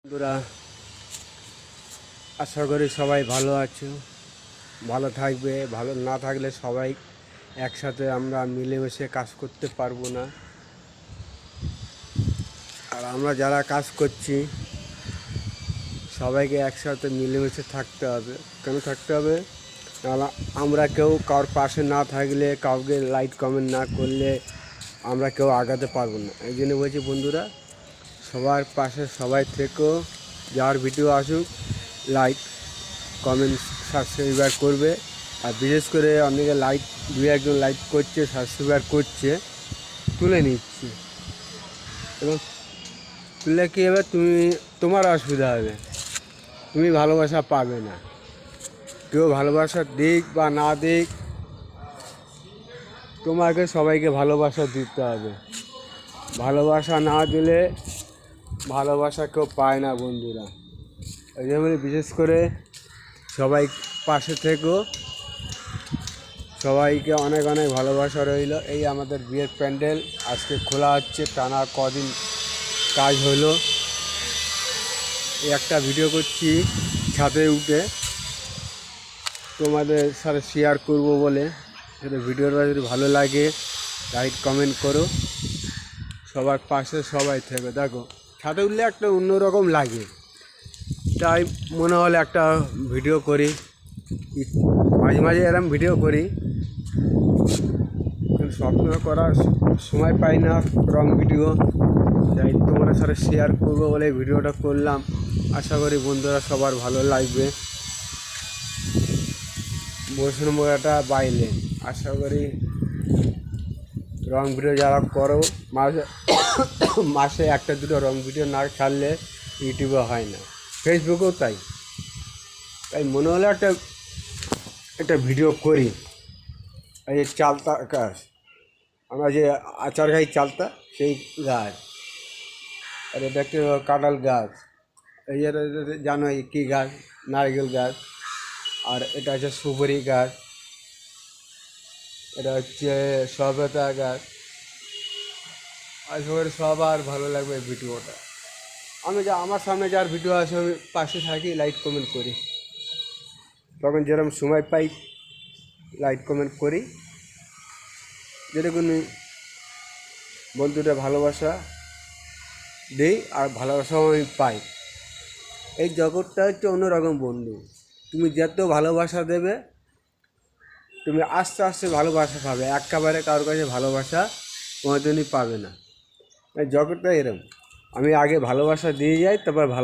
বন্ধুরা, আশা করি সবাই ভালো আছো, ভালো থাকবে। ভালো না থাকলে সবাই একসাথে আমরা মিলেমিশে কাজ করতে পারবো না। আর আমরা যারা কাজ করছি সবাইকে একসাথে মিলেমিশে থাকতে হবে। কেন থাকতে হবে? নাহলে আমরা কেউ কারোর পাশে না থাকলে, কাউকে লাইক কমেন্ট না করলে আমরা কেউ আগাতে পারবো না। এই জন্য বলছি বন্ধুরা, সবার পাশে সবাই থেকো। যার ভিডিও আসুক লাইক কমেন্ট সাবস্ক্রাইবার করবে। আর বিশেষ করে অনেকে লাইক, দু একজন লাইক করছে, সাবস্ক্রাইবার করছে, তুলে নিচ্ছি। এবং তুলে কী হবে, তোমার অসুবিধা হবে, তুমি ভালোবাসা পাবে না। কেউ ভালোবাসা দিক বা না দিক, তোমাকে সবাইকে ভালোবাসা দিতে হবে। ভালোবাসা না দিলে ভালোবাসা কেউ পায় না বন্ধুরা। এই জন্য বিশেষ করে সবাই পাশে থেকো। সবাইকে অনেক অনেক ভালোবাসা রইল। এই আমাদের বিয়ের প্যান্ডেল আজকে খোলা হচ্ছে, টানা কদিন কাজ হলো। এই একটা ভিডিও করছি ছাদে উঠে, তোমাদের সাথে শেয়ার করব বলে। সেটা ভিডিওটা যদি ভালো লাগে লাইক কমেন্ট করো। সবার পাশে সবাই থেকো। দেখো ছাদে উঠলে একটা অন্যরকম লাগে, তাই মনে হলে একটা ভিডিও করি। মাঝে মাঝে এরকম ভিডিও করি, কিন্তু সবসময় করার সময় পাই না রং ভিডিও। তাই তোমাদের সাথে শেয়ার করবো বলে ভিডিওটা করলাম। আশা করি বন্ধুরা সবার ভালো লাগবে। বৈষ্ণবটা বাইলে আশা করি রং ভিডিও যারা করো, মাসে একটা দুটো রং ভিডিও না ছাড়লে ইউটিউবে হয় না, ফেসবুকেও তাই। তাই মনে হলে একটা ভিডিও করি। এই যে চালতা গাছ, আমরা যে আচার খাই চালতা, সেই গাছ। আর এটা একটা কাঁঠাল গাছ। এই যে জানো কী গাছ? নারকেল গাছ। আর এটা হচ্ছে সুপারি গাছ। এটা হচ্ছে সবেতা গাছ। আশা করি সবার ভালো লাগবে এই ভিডিওটা। আমার সামনে যার ভিডিও আছে আমি পাশে থাকি, লাইক কমেন্ট করি। তখন যেরকম সময় পাই লাইক কমেন্ট করি। যেরকম বন্ধুরা ভালোবাসা দিই আর ভালোবাসাও আমি পাই। এই জগৎটা হচ্ছে অন্যরকম বন্ধু। তুমি যত ভালোবাসা দেবে, তুমি আস্তে আস্তে ভালোবাসা পাবে। একেবারে কারোর কাছে ভালোবাসা কোনোদিনই পাবে না। এই জগৎটা এরকম, আমি আগে ভালোবাসা দিয়ে যাই, তারপর ভালো